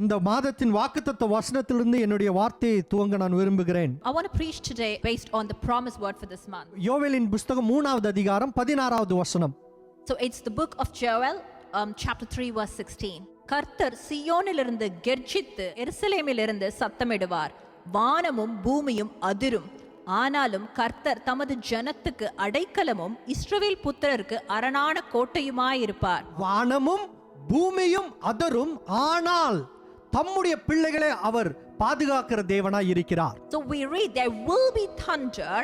இந்த மாதத்தின் வாக்குத்தத்த வசனத்திலிருந்து என்னுடைய வார்த்தையை துவங்க நான் விரும்புகிறேன். I want to preach today based on the promise word for this month. யோவேலின் புத்தகம் 3வது அதிகாரம் 16வது வசனம். So it's the book of Joel, chapter 3 verse 16. கர்த்தர் சியோனிலிருந்து கெர்ச்சித்து எருசலேமிலிருந்து சத்தமிடுவார், வானமும் பூமியும் அதிரும். ஆனாலும் கர்த்தர் தமது ஜனத்துக்கு அடைக்கலமும் இஸ்ரவேல் புத்திரருக்கு அரணான கோட்டையுமாயிருப்பார். வானமும் பூமியும் அதரும், ஆனால் தம்முடைய பிள்ளைகளை அவர் பாதுகாக்கிற தேவனாய் இருக்கிறார். So we read there will be thunder,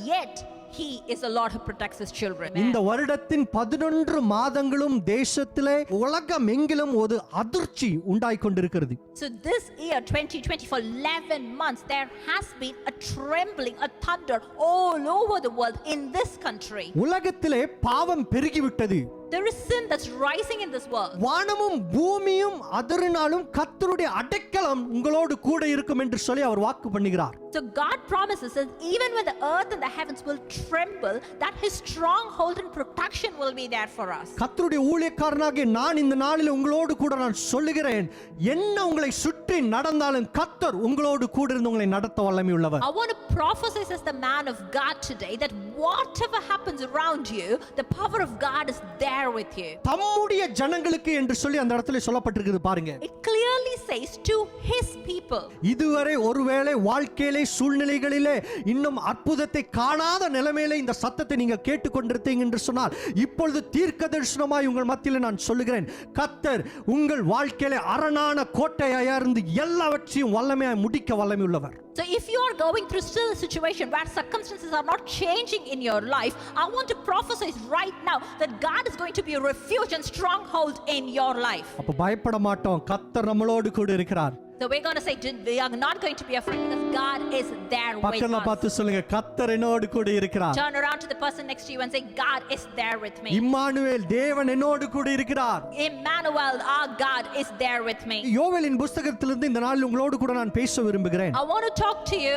yet he is the Lord who protects his children. இந்த வருடத்தின் 11 மாதங்களும் தேசத்திலே உலகம் எங்கிலும் ஒரு அதிர்ச்சி உண்டாய் கொண்டிருக்கிறது. So this year 2020 for 11 months there has been a trembling, a thunder all over the world in this country. உலகத்திலே பாவம் பெருகிவிட்டது. There is sin that's rising in this world. வானமும் பூமியும் அதறினாலும் கர்த்தருடைய அடைக்கலம் உங்களோடு கூட இருக்கும் என்று சொல்லி அவர் வாக்கு பண்ணுகிறார். So God promises that even when the earth and the heavens will tremble, that his stronghold and protection will be there for us. கர்த்தருடைய ஊழியக்காரனாகிய நான் இந்த நாளில் உங்களோடு கூட நான் சொல்லுகிறேன், என்ன உங்களை சுற்றி நடந்தாலும் கர்த்தர் உங்களோடு கூட இருந்து உங்களை நடத்த வல்லமை உள்ளவர். I want to prophesy as the man of God today that whatever happens around you, the power of God is there with you. தம்முடைய ஜனங்களுக்கு என்று சொல்லி அந்த இடத்துல சொல்லப்பட்டிருக்குது பாருங்க. It clearly says to his people. இதுவரை ஒருவேளை வாழ்க்கையிலே சூழ்நிலைகளிலே இன்னும் அற்புதத்தை காணாத நிலைமையிலே இந்த சத்தத்தை நீங்க கேட்டுக்கொண்டிருந்தீங்க என்று சொன்னால், இப்பொழுது தீர்க்க தரிசனமாய் உங்கள் மத்தியில் நான் சொல்லுகிறேன், கர்த்தர் உங்கள் வாழ்க்கையிலே அரணான கோட்டையாய் இருந்து எல்லாவற்றையும் வல்லமையாய் முடிக்க வல்லமை உள்ளவர். So if you are going through still a situation where circumstances are not changing in your life, I want to prophesy right now that God is going to be a refuge and stronghold in your life. அப்ப பயப்பட மாட்டோம், கர்த்தர் நம்மளோடு கூட இருக்கிறார். So we're going to say we are not going to be afraid because God is there with பக்கத்துல us. பார்த்து சொல்லுங்க, கர்த்தர் என்னோடு கூட இருக்கிறார். Turn around to the person next to you and say, God is there with me. Immanuel, தேவன் என்னோடு கூட இருக்கிறார். Emmanuel, our God is there with me. யோவேலின் புத்தகத்திலிருந்து இந்த நாளில் உங்களோடு கூட நான் பேச விரும்புகிறேன். I want to talk to you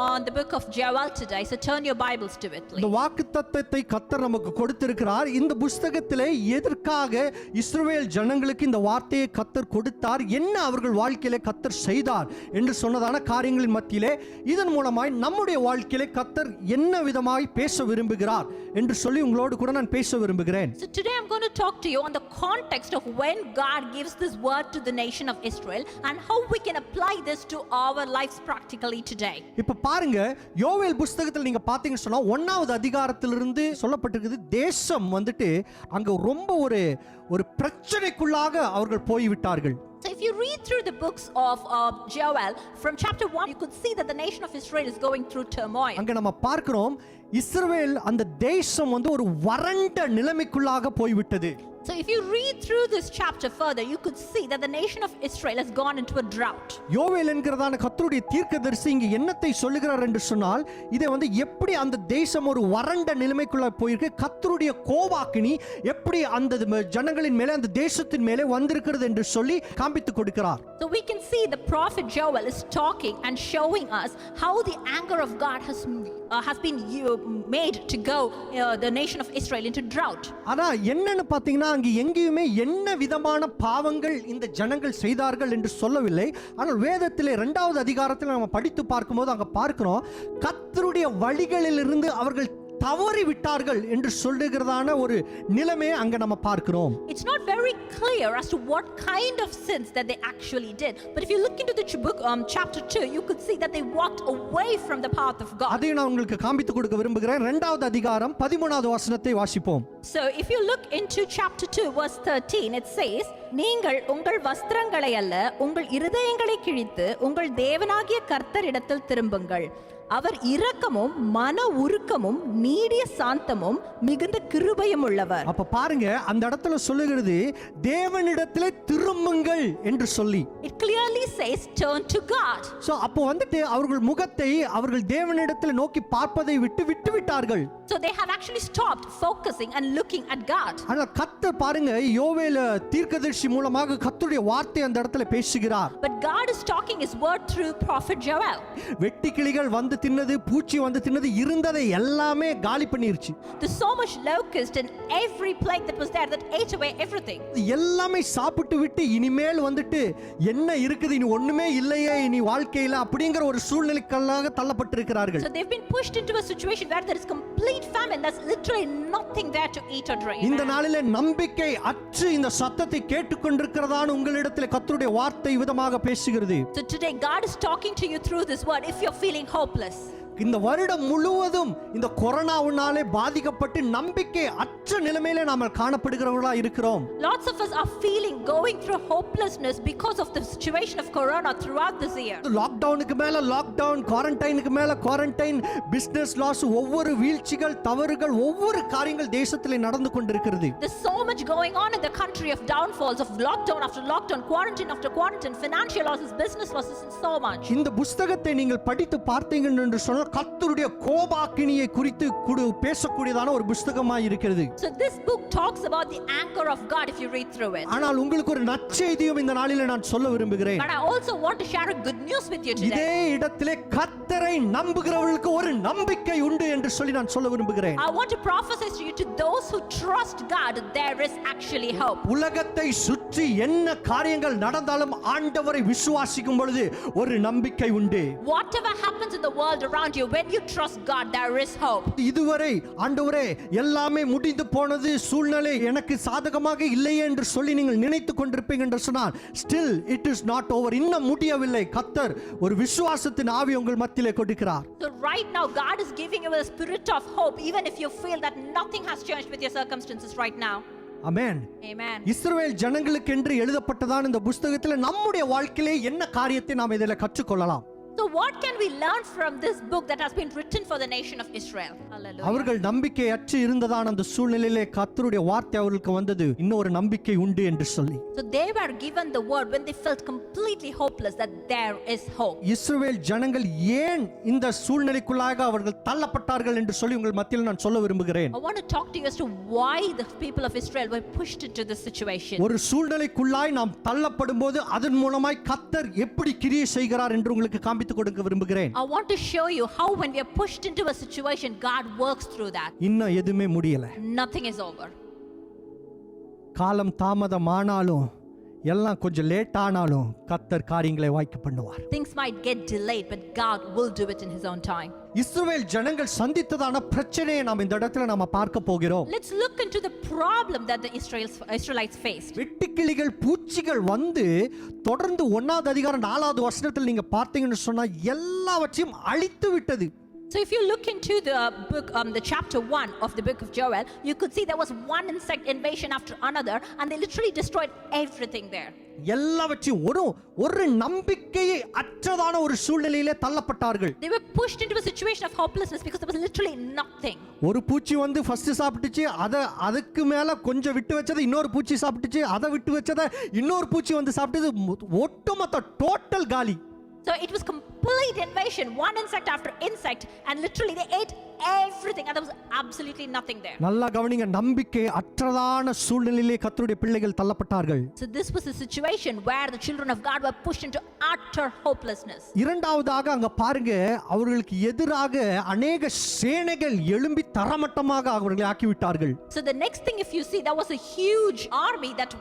on the book of Joel today. So turn your Bibles to it, please. இந்த வாக்குத்தத்தத்தை கர்த்தர் நமக்கு கொடுத்திருக்கிறார். இந்த புத்தகத்திலே எதற்காக இஸ்ரவேல் ஜனங்களுக்கு இந்த வார்த்தையை கர்த்தர் கொடுத்தார், என்ன அவர்கள் வாழ்க்கையிலே கர்த்தர் செய்தார் என்று சொன்னதான காரியங்களின் மத்தியிலே இதன் மூலமாய் நம்முடைய வாழ்க்கையிலே கர்த்தர் என்ன விதமாய் பேச விரும்புகிறார் என்று சொல்லி உங்களோடு கூட நான் பேச விரும்புகிறேன். So today I'm going to talk to you on the context of when God gives this word to the nation of Israel and how we can apply this to our lives practically today. இப்ப பாருங்க, யோவேல் புத்தகத்தில் நீங்க பாத்தீங்கன்னு சொன்னா 1வது அதிகாரத்திலிருந்து சொல்லப்பட்டிருக்குது, தேசம் வந்துட்டு அங்க ரொம்ப ஒரு பிரச்சனைக்குள்ளாக அவர்கள் போய்விட்டார்கள். So if you read through the books of Joel from chapter 1, you could see that the nation of Israel is going through turmoil. அங்க நம்ம பார்க்கிறோம், இஸ்ரவேல் அந்த தேசம் வந்து ஒரு வறண்ட நிலைமைக்குள்ளாக போய்விட்டது. So if you read through this chapter further, you could see that the nation of Israel has gone into a drought. யோவேல் என்கிறதான கர்த்தருடைய தீர்க்கதரிசி இங்க என்னத்தை சொல்லுகிறார் என்று சொன்னால், இதை வந்து எப்படி அந்த தேசம் ஒரு வறண்ட நிலைமைக்குள்ள போயிருக்கு, கர்த்தருடைய கோபாக்கினி எப்படி அந்த ஜனங்களின் மேலே அந்த தேசத்தின் மேலே வந்திருக்கிறது என்று சொல்லி காண்பித்து கொடுக்கிறார். So we can see the prophet Joel is talking and showing us how the anger of God has been made to go the nation of Israel into drought. ஆனா என்னன்னு பாத்தீங்கன்னா, அங்க எங்கேயுமே என்ன விதமான பாவங்கள் இந்த ஜனங்கள் செய்தார்கள் என்று சொல்லவில்லை. ஆனால் வேதத்திலே 2வது அதிகாரத்தில் நம்ம படித்து பார்க்கும்போது அங்க பார்க்கிறோம், கர்த்தருடைய வழிகளிலிருந்து அவர்கள் தவறி விட்டார்கள் என்று சொல்லுகிறதான ஒரு நிலைமையை அங்க நம்ம பார்க்கிறோம். It's not very clear as to what kind of sins that they actually did, but if you look into the book chapter 2, you could see that they walked away from the path of God. அதை நான் உங்களுக்கு காண்பித்து கொடுக்க விரும்புகிறேன். 2வது அதிகாரம் 13வது வசனத்தை வாசிப்போம். So if you look into chapter 2 verse 13, it says, நீங்கள் உங்கள் வஸ்திரங்களை அல்ல உங்கள் இருதயங்களை கிழித்து உங்கள் தேவனாகிய கர்த்தரிடத்தில் திரும்புங்கள், அவர் இரக்கமும் மன உருக்கமும் நீடிய சாந்தமும் மிகுந்த கிருபையும் உள்ளவர். அப்ப பாருங்க, அந்த இடத்துல சொல்லுகிறது தேவனிடத்திலே திரும்புங்கள் என்று சொல்லி. It clearly says face turned to God. So அப்போ வந்துட்டு அவர்கள் முகத்தை அவர்கள் தேவனிடத்தில் நோக்கி பார்ப்பதை விட்டு விட்டார்கள். So they have actually stopped focusing and looking at God. ஆனா கர்த்தர் பாருங்க யோவேல் தீர்க்கதரிசி மூலமாக கர்த்தருடைய வார்த்தை அந்த இடத்துல பேசுகிறார். But God is talking his word through prophet Joel. வெட்டுக்கிளிகள் வந்து தின்னது, பூச்சி வந்து தின்னது, இருந்ததை எல்லாமே காலி பண்ணிருச்சு. There's so much locust and every plague that was there that ate away everything. எல்லாமே சாப்பிட்டு விட்டு இனிமேல் வந்துட்டு என்ன இருக்குது இனி ஒண்ணுமே இல்லையே இனி வாழ்க்கையில அப்படிங்கிற ஒரு சூழ்நிலைக்குள்ளாக தள்ளப்பட்டிருக்கிறார்கள். So they've been pushed into a situation where there is complete famine. There's literally nothing there to eat or drink. இந்த நாளிலே நம்பிக்கை அற்று இந்த சத்தத்தை கேட்டுக்கொண்டிருக்கிறதான உங்களிடத்தில் கர்த்தருடைய வார்த்தை விதமாக பேசுகிறது. So today God is talking to you through this word if you're feeling hopeless. இந்த வருடம் முழுவதும் இந்த கொரோனாவினாலே பாதிக்கப்பட்டு நம்பிக்கை அற்ற நிலைமையிலே நாம காணப்படுகிறவர்களா இருக்கிறோம். Lots of us are going through hopelessness because of the situation of corona throughout this year. லாக்டவுனுக்கு மேல லாக்டவுன், குவாரண்டைனுக்கு மேல குவாரண்டைன், பிசினஸ் லாஸ், ஒவ்வொரு வீழ்ச்சிகள், தவறுகள், ஒவ்வொரு காரியங்கள் தேசத்திலே நடந்து கொண்டிருக்கிறது. There's so much going on in the country of downfalls, of lockdown after lockdown, quarantine after quarantine, financial losses, business losses, and so much. இந்த புத்தகத்தை நீங்கள் படித்து பார்த்தீங்க என்று சொன்னால் கர்த்தருடைய கோபாக்கினியை குறித்து பேசக்கூடியதான ஒரு புத்தகமாய் இருக்கிறது. So this book talks about the anger of God if you read through it. ஆனால் உங்களுக்கு ஒரு நற்செய்தியும் இந்த நாளிலே நான் சொல்ல விரும்புகிறேன். But I also want to share a good news with you today. இதே இடத்திலே கர்த்தரை நம்புகிறவர்களுக்கு ஒரு நம்பிக்கை உண்டு என்று சொல்லி நான் சொல்ல விரும்புகிறேன். I want to prophesy to you, to those who trust God, there is actually hope. உலகத்தை சுற்றி என்ன காரியங்கள் நடந்தாலும் ஆண்டவரை விசுவாசிக்கும் பொழுது ஒரு நம்பிக்கை உண்டு. Whatever happens in the world around you, when you trust God, there is hope. இதுவரை ஆண்டவரே எல்லாமே முடிந்து போனது, சூழ்நிலை எனக்கு சாதகமாக இல்லையே என்று சொல்லி நீங்கள் நினைத்துக் கொண்டிருப்பீங்க என்று சொன்னால் still it is not over. இன்னும் முடியவில்லை. கர்த்தர் ஒரு விசுவாசத்தின் ஆவி உங்கள் மத்தியிலே கொடுக்கிறார். So right now God is giving you a spirit of hope even if you feel that nothing has changed with your circumstances right now. Amen. Amen. இஸ்ரவேல் ஜனங்களுக்கு என்று எழுதப்பட்டதான இந்த புத்தகத்தில் நம்முடைய வாழ்க்கையிலே என்ன காரியத்தை நாம் இதில் கற்றுக்கொள்ளலாம்? So what can we learn from this book that has been written for the nation of Israel? Hallelujah. அவர்கள் நம்பிக்கை அற்று இருந்ததான அந்த சூழ்நிலையிலே கர்த்தருடைய வார்த்தை அவர்களுக்கு வந்தது, இன்னொரு நம்பிக்கை உண்டு என்று சொல்லி. So they were given the word when they felt completely hopeless that there is hope. இஸ்ரவேல் ஜனங்கள் ஏன் இந்த சூழ்நிலைக்குள்ளாக அவர்கள் தள்ளப்பட்டார்கள் என்று சொல்லி உங்கள் மத்தியில் நான் சொல்ல விரும்புகிறேன். I want to talk to you as to why the people of Israel were pushed into this situation. ஒரு சூழ்நிலைக்குள்ளாய் நாம் தள்ளப்படும்போது அதன் மூலமாய் கர்த்தர் எப்படி கிரியை செய்கிறார் என்று உங்களுக்கு காண்பித்து கொடுக்க விரும்புகிறேன். I want to show you how when we are pushed into a situation, God works through that. இன்னும் எதுவுமே முடியல. Nothing is over. காலம் தாமதமானாலும் எல்லாம் கொஞ்சம் லேட் ஆனாலும் கர்த்தர் காரியங்களை வாய்க்க பண்ணுவார். Things might get delayed, but God will do it in His own time. இஸ்ரவேல் ஜனங்கள் சந்தித்ததான பிரச்சனையை நாம் இந்த இடத்துல நாம பார்க்க போகிறோம். Let's look into the problem that the Israelites faced. வெட்டுக்கிளிகள், பூச்சிகள் வந்து தொடர்ந்து 1வது அதிகாரம் 4வது வசனத்தில் நீங்க பார்த்தீங்கன்னு சொன்னா எல்லாவற்றையும் அழித்து விட்டது. So if you look into the book, the chapter 1 of the book of Joel, you could see there was one insect invasion after another, and they literally destroyed everything there. எல்லாவற்றையும் ஒரு நம்பிக்கையை அற்றதான ஒரு சூழ்நிலையிலே தள்ளப்பட்டார்கள். They were pushed into a situation of hopelessness because there was literally nothing. ஒரு பூச்சி வந்து first சாப்பிட்டுச்சு, அதுக்கு மேல கொஞ்சம் விட்டு வச்சது இன்னொரு பூச்சி சாப்பிட்டுச்சு, அதை விட்டு வச்சதை இன்னொரு பூச்சி வந்து சாப்பிட்டது, ஒட்டுமொத்த டோட்டல் காலி. So it was complete invasion, one insect after insect, and literally they ate everything, and there was absolutely nothing there. நல்லா கவனிங்க, நம்பிக்கை அற்றதான சூழ்நிலையிலே கர்த்தருடைய பிள்ளைகள் தள்ளப்பட்டார்கள். So this was a situation where the children of God were pushed into utter hopelessness. இரண்டாவதாக அங்க பாருங்க, அவர்களுக்கு எதிராக அநேக சேனைகள் எழும்பி தரமட்டமாக அவர்களை ஆக்கிவிட்டார்கள். So the next thing, if you see, there was a huge army that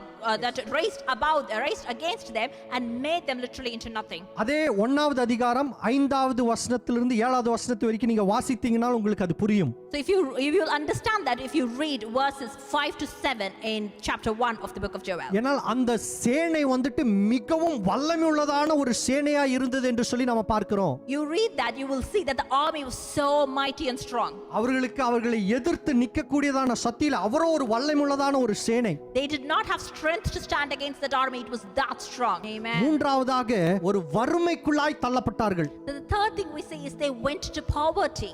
raised against them and made them literally into nothing. அதே 1வது அதிகாரம் 5வது வசனத்திலிருந்து 7வது வசனத்து வரைக்கும் நீங்க வாசித்தீங்கன்னா உங்களுக்கு அது புரியும். So if you'll understand that if you read verses 5 to 7 in chapter 1 of the book of Joel. ஏனால் அந்த சேனை வந்துட்டு மிகவும் வல்லமை உள்ளதான ஒரு சேனையா இருந்தது என்று சொல்லி நாம பார்க்கிறோம். You read that, you will see that the army was so mighty and strong. அவர்களை எதிர்த்து நிற்கக்கூடியதான சக்தியில் அவரோ ஒரு வல்லமை உள்ளதான ஒரு சேனை. They did not have strength to stand against that army. It was that strong. Amen. மூன்றாவதாக ஒரு வறுமைக்குள்ளாய் தள்ளப்பட்டார்கள். The third thing we see is they went to poverty.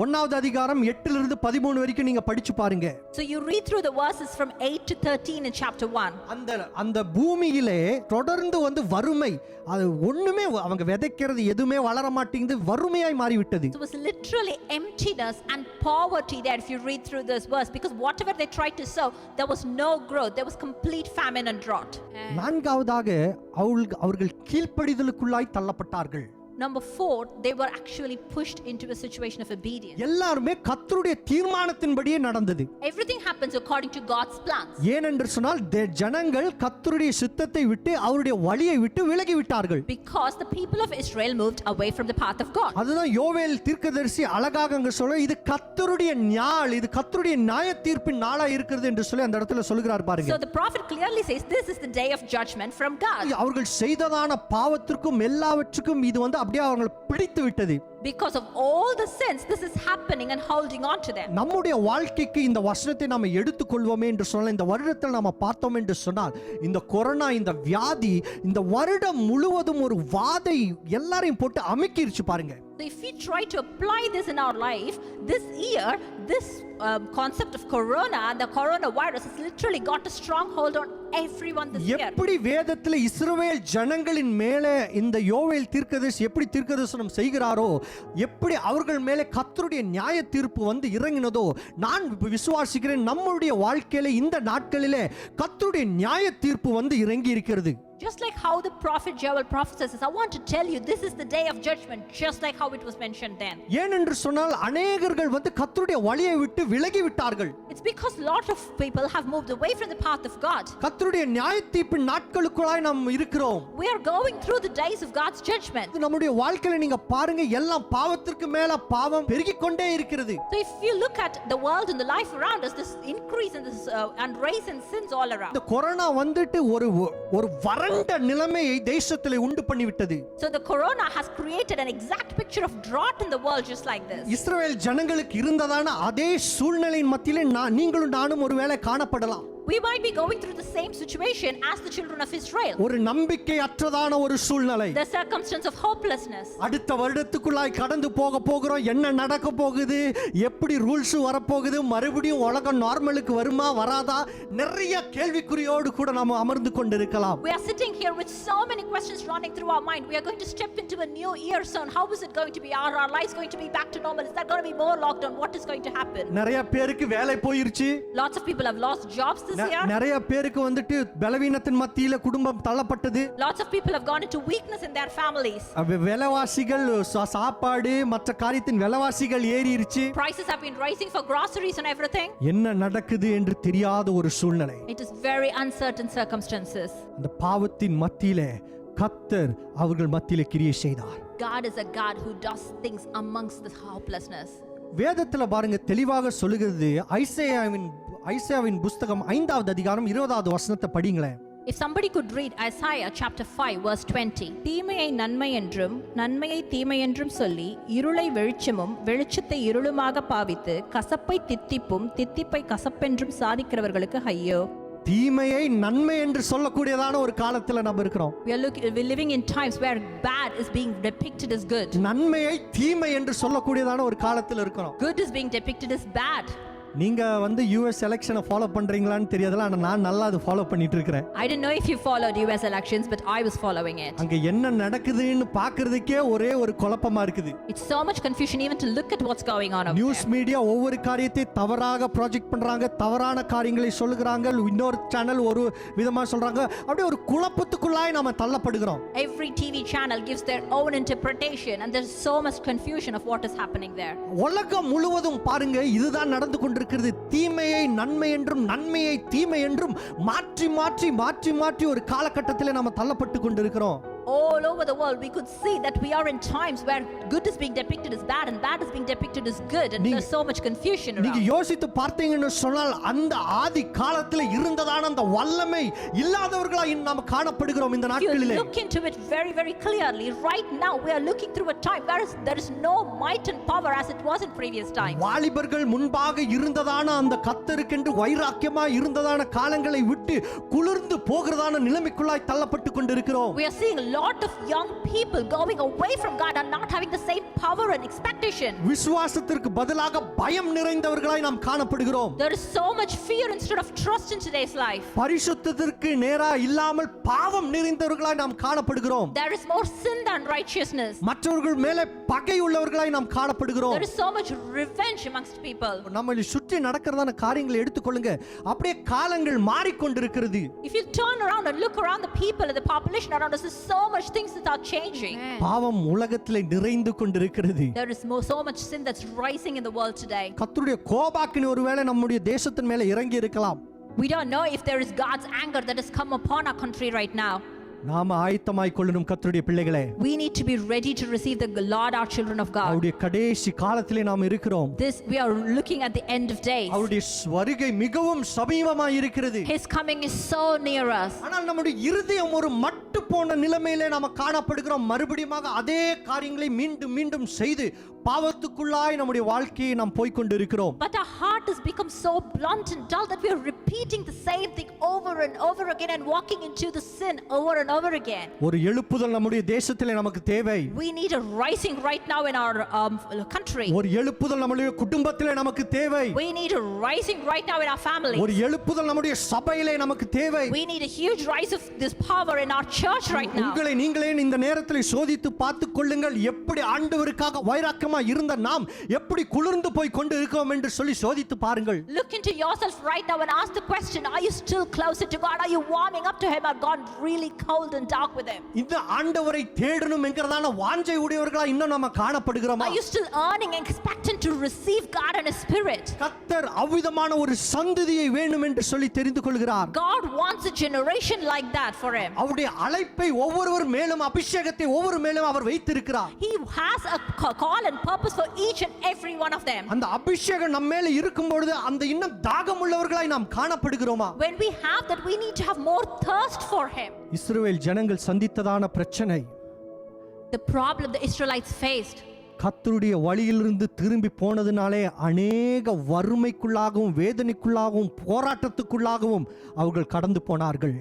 1வது அதிகாரம் 8 இருந்து 13 வரைக்கும் நீங்க படிச்சு பாருங்க. So you read through the verses from 8 to 13 in chapter 1. அந்த பூமியிலே தொடர்ந்து வந்து வறுமை, அது ஒண்ணுமே அவங்க விதைக்கிறது எதுவுமே வளர மாட்டேங்குது, வறுமையாய் மாறிவிட்டது. It was literally emptiness and poverty there if you read through this verse, because whatever they tried to sow, there was no growth, there was complete famine and drought. 4வது அவர்கள் கீழ்ப்படிதலுக்குள்ளாய் தள்ளப்பட்டார்கள். Number 4, they were actually pushed into a situation of obedience. எல்லாரும் கர்த்தருடைய தீர்மானத்தின்படியே நடந்தது. Everything happens according to God's plans. ஏனென்று சொன்னால் ஜனங்கள் கர்த்தருடைய சித்தத்தை விட்டு அவருடைய வழியை விட்டு விலகி விட்டார்கள். Because the people of Israel moved away from the path of God. அதுதான் யோவேல் தீர்க்கதரிசி அழகாக அங்க சொல்ல, இது கர்த்தருடைய நாள், இது கர்த்தருடைய நியாய தீர்ப்பின் நாளா இருக்கிறது என்று சொல்லி அந்த இடத்துல சொல்கிறார் பாருங்க. So the prophet clearly says this is the day of judgment from God. அவர்கள் செய்ததான பாவத்திற்கும் எல்லாவற்றுக்கும் இது வந்து அப்படியே அவங்களை பிடித்து விட்டது. Because of all the sins, this is happening and holding on to them. நம்முடைய வாழ்க்கைக்கு இந்த வசனத்தை நாம எடுத்துக்கொள்வோமே என்று சொன்னால், இந்த வருடத்தில் நாம பார்த்தோம் என்று சொன்னால், இந்த கொரோனா, இந்த வியாதி இந்த வருடம் முழுவதும் ஒரு வாதை எல்லாரையும் போட்டு அமுக்கிருச்சு பாருங்க. So if we try to apply this in our life, this year, this concept of corona and the coronavirus has literally got a strong hold on everyone this year. எப்படி வேதத்தில் இஸ்ரவேல் ஜனங்களின் மேலே இந்த யோவேல் தீர்க்கதரிசி எப்படி தீர்க்கதரிசனம் செய்கிறாரோ, எப்படி அவர்கள் மேலே கர்த்தருடைய நியாய தீர்ப்பு வந்து இறங்கினதோ, நான் விசுவாசிக்கிறேன் நம்முடைய வாழ்க்கையில இந்த நாட்களிலே கர்த்தருடைய நியாய தீர்ப்பு வந்து இறங்கி இருக்கிறது. Just like how the prophet Joel prophesies, I want to tell you this is the day of judgment, just like how it was mentioned then. ஏனென்று சொன்னால் அநேகர்கள் வந்து கர்த்தருடைய வழியை விட்டு விலகி விட்டார்கள். It's because lot of people have moved away from the path of God. கர்த்தருடைய நியாயத்தீர்ப்பின் நாட்களுக்குள்ளாய் நாம் இருக்கிறோம். We are going through the days of God's judgment. நம்முடைய வாழ்க்கையில நீங்க பாருங்க, எல்லாம் பாவத்திற்கு மேல பாவம் பெருகிக் கொண்டே இருக்கிறது. So if you look at the world and the life around us, this increase in this and rise in sins all around. இந்த கொரோனா வந்துட்டு ஒரு வறண்ட நிலைமையை தேசத்திலே உண்டு பண்ணிவிட்டது. So the corona has created an exact picture of drought in the world just like this. இஸ்ரவேல் ஜனங்களுக்கு இருந்ததான அதே சூழ்நிலையின் மத்தியிலே நீங்களும் நானும் ஒருவேளை காணப்படலாம். We might be going through the same situation as the children of Israel. ஒரு நம்பிக்கை அற்றதான ஒரு சூழ்நிலை. The circumstance of hopelessness. அடுத்த வருடத்துக்குள்ளாய் கடந்து போகிறோம், என்ன நடக்க போகுது, எப்படி ரூல்ஸ் வரப்போகுது, மறுபடியும் உலகம் நார்மலுக்கு வருமா வராதா, நிறைய கேள்விக்குறியோடு கூட நாம் அமர்ந்து கொண்டிருக்கலாம். We are sitting here with so many questions running through our mind. We are going to step into a new year soon. How is it going to be? Are our lives going to be back to normal? Is that going to be more lockdown? What is going to happen? நிறைய பேருக்கு வேலை போயிருச்சு. Lots of people have lost jobs this year. நிறைய பேருக்கு வந்துட்டு பலவீனத்தின் மத்தியில குடும்பம் தள்ளப்பட்டது. Lots of people have gone into weakness in their families. விலைவாசிகள், சாப்பாடு மற்ற காரியத்தின் விலைவாசிகள் ஏறிருச்சு. Prices have been rising for groceries and everything. என்ன நடக்குது என்று தெரியாத ஒரு சூழ்நிலை. It is very uncertain circumstances. அந்த பாவத்தின் மத்தியிலே கர்த்தர் அவர்கள் மத்தியிலே கிரியை செய்தார். God is a God who does things amongst this hopelessness. வேதத்துல பாருங்க தெளிவாக சொல்லுகிறது. ஐசையாவின் புத்தகம் 5வது அதிகாரம் 20வது வசனத்தை படிங்களேன். If somebody could read Isaiah chapter 5 verse 20. தீமையை நன்மை என்றும் நன்மையை தீமை என்றும் சொல்லி இருளை வெளிச்சமும் வெளிச்சத்தை இருளுமாக பாவித்து கசப்பை தித்திப்பும் தித்திப்பை கசப்பென்றும் சாதிக்கிறவர்களுக்கு ஐயோ. தீமையை நன்மை என்று சொல்லக்கூடியதான ஒரு காலத்துல நம்ம இருக்கிறோம். We're living in times where bad is being depicted as good. நன்மையை தீமை என்று சொல்லக்கூடியதான ஒரு காலத்துல இருக்கிறோம். Good is being depicted as bad. நீங்க வந்து US எலெக்ஷனை ஃபாலோ பண்றீங்களான்னு தெரியாதுல, ஆனா நான் நல்லா அது ஃபாலோ பண்ணிட்டு இருக்கேன். I didn't know if you followed US elections, but I was following it. அங்க என்ன நடக்குதுன்னு பார்க்கிறதுக்கே ஒரே ஒரு குழப்பமா இருக்குது. It's so much confusion even to look at what's going on. News media ஒவ்வொரு காரியத்தை தவறாக ப்ராஜெக்ட் பண்றாங்க, தவறான காரியங்களை சொல்லுகிறாங்க, இன்னொரு சேனல் ஒரு விதமா சொல்றாங்க. அப்படியே ஒரு குழப்பத்துக்குள்ளாய் நாம தள்ளப்படுகிறோம். Every TV channel gives their own interpretation and there's so much confusion of what is happening there. உலகம் முழுவதும் பாருங்க இதுதான் நடந்து கொண்டிருக்கிறது. தீமையை நன்மை என்றும் நன்மையை தீமை என்றும் மாற்றி மாற்றி மாற்றி மாற்றி ஒரு காலகட்டத்தில் நாம தள்ளப்பட்டு கொண்டிருக்கிறோம். All over the world we could see that we are in times where good is being depicted as bad and bad is being depicted as good, and there's so much confusion around. நீங்க யோசித்து பார்த்தீங்கன்னு சொன்னால் அந்த ஆதி காலத்தில் இருந்ததான அந்த வல்லமை இல்லாதவர்களாய் நாம் காணப்படுகிறோம் இந்த நாட்களிலே. You look into it very very clearly. Right now we are looking through a time where there is no might and power as it was in previous times. வாலிபர்கள் முன்பாக இருந்ததான அந்த கர்த்தருக்கென்று வைராக்கியமாய் இருந்ததான காலங்களை விட்டு குளிர்ந்து போகிறதான நிலைமைக்குள்ளாய் தள்ளப்பட்டு கொண்டிருக்கிறோம். We are seeing lot of young people going away from God and not having the same power and expectation. விசுவாசத்திற்கு பதிலாக பயம் நிறைந்தவர்களாய் நாம் காணப்படுகிறோம். There is so much fear instead of trust in today's life. பரிசுத்தத்திற்கு நேரா இல்லாமல் பாவம் நிறைந்தவர்களாய் நாம் காணப்படுகிறோம். There is more sin than righteousness. மற்றவர்கள் மேலே பகை உள்ளவர்களாய் நாம் காணப்படுகிறோம். There is so much revenge amongst people. நம்மளை சுற்றி நடக்கிறதான காரியங்களை எடுத்துக்கொள்ளுங்க, அப்படியே காலங்கள் மாறிக்கொண்டிருக்கிறது. If you turn around and look around the people and the population around us, there's so much things that are changing. பாவம் உலகத்திலே நிறைந்து கொண்டிருக்கிறது. There is so much sin that's rising in the world today. கர்த்தருடைய கோபாக்கினி ஒருவேளை நம்முடைய தேசத்தின் மேலே இறங்கி இருக்கலாம். We don't know if there is God's anger that has come upon our country right now. நாம ஆயத்தமாய் கொள்ளணும் கர்த்தருடைய பிள்ளைகளே. We need to be ready to receive the Lord, our children of God. அவருடைய கடைசி காலத்திலே நாம் இருக்கிறோம். This we are looking at the end of days. அவருடைய வருகை மிகவும் சமீபமாய் இருக்கிறது. His coming is so near us. ஆனால் நம்முடைய இருதயம் ஒரு மட்டு போன நிலைமையிலே நாம காணப்படுகிறோம். மறுபடியும் அதே காரியங்களை மீண்டும் மீண்டும் செய்து பாவத்துக்குள்ளாய் நம்முடைய வாழ்க்கையை நாம் போய் கொண்டிருக்கிறோம். But our heart has become so blunt and dull that we are repeating the same thing over and over again and walking into the sin over and over again. ஒரு எழுப்புதல் நம்முடைய தேசத்திலே நமக்கு தேவை. We need a rising right now in our country. ஒரு எழுப்புதல் நம்முடைய குடும்பத்திலே நமக்கு தேவை. We need a rising right now in our family. ஒரு எழுப்புதல் நம்முடைய சபையிலே நமக்கு தேவை. We need a huge rise of this power in our church right now. உங்களை நீங்களே இந்த நேரத்தில் சோதித்து பார்த்துக் கொள்ளுங்கள். எப்படி ஆண்டவருக்காக வைராக்கியமா இருந்த நாம் எப்படி குளிர்ந்து போய் கொண்டு இருக்கிறோம் என்று சொல்லி சோதித்து பாருங்கள். Look into yourself right now and ask the question, are you still closer to God? Are you warming up to him or gone really cold and dark with him? இந்த ஆண்டவரை தேடணும் என்கிறதான வாஞ்சை உடையவர்களா இன்னும் நாம காணப்படுகிறோமா? Are you still earning and expectant to receive God and his spirit? கர்த்தர் அவ்விதமான ஒரு சந்ததியை வேணும் என்று சொல்லி தெரிந்து கொள்கிறார். God wants a generation like that for him. அவருடைய அழைப்பை ஒவ்வொருவர் மேலும் அபிஷேகத்தை ஒவ்வொரு மேலும் அவர் வைத்திருக்கிறார். He has a call and purpose for each and every one of them. அந்த அபிஷேகம் நம்ம மேல இருக்கும் பொழுது அந்த இன்னும் தாகம் உள்ளவர்களாய் நாம் காணப்படுகிறோமா? When we have that, we need to have more thirst for him. இஸ்ரவேல் ஜனங்கள் சந்தித்ததான பிரச்சனை, The problem the Israelites faced, கர்த்தருடைய வழியிலிருந்து திரும்பி போனதினாலே அநேக வறுமைக்குள்ளாகவும் வேதனைக்குள்ளாகவும் போராட்டத்துக்குள்ளாகவும் அவர்கள் கடந்து போனார்கள்.